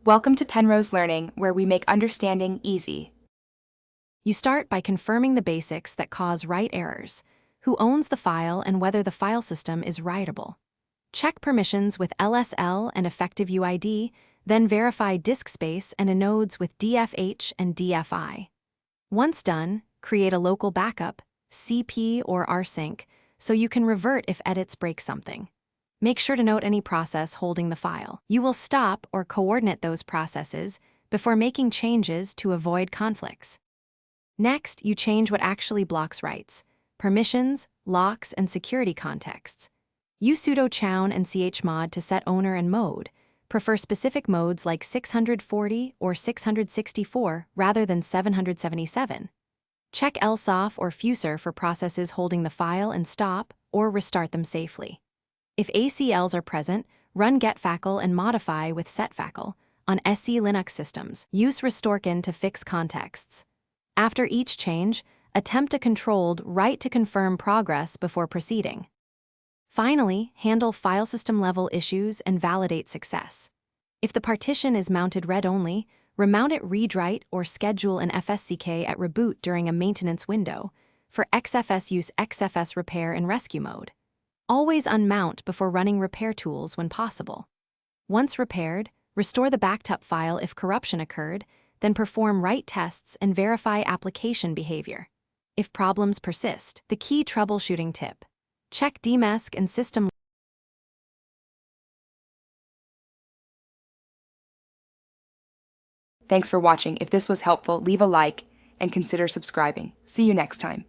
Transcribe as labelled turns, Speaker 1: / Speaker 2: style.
Speaker 1: Welcome to Penrose Learning, where we make understanding easy.
Speaker 2: You start by confirming the basics that cause write errors: who owns the file and whether the file system is writable. Check permissions with LSL and effective UID, then verify disk space and nodes with DFH and DFI. Once done, create a local backup, CP or rsync, so you can revert if edits break something. Make sure to note any process holding the file. You will stop or coordinate those processes before making changes to avoid conflicts. Next, you change what actually blocks writes: permissions, locks, and security contexts. Use sudo chown and chmod to set owner and mode. Prefer specific modes like 640 or 664 rather than 777. Check lsof or fuser for processes holding the file and stop or restart them safely. If ACLs are present, run getfacl and modify with setfacl. On SE Linux systems, use restorekin to fix contexts. After each change, attempt a controlled write to confirm progress before proceeding. Finally, handle file system level issues and validate success. If the partition is mounted read-only, remount it read-write or schedule an FSCK at reboot during a maintenance window. For XFS, use XFS repair in rescue mode. Always unmount before running repair tools when possible. Once repaired, restore the backed up file if corruption occurred, then perform write tests and verify application behavior. If problems persist, the key troubleshooting tip: check dmesc and system.
Speaker 1: Thanks for watching. If this was helpful, leave a like and consider subscribing. See you next time.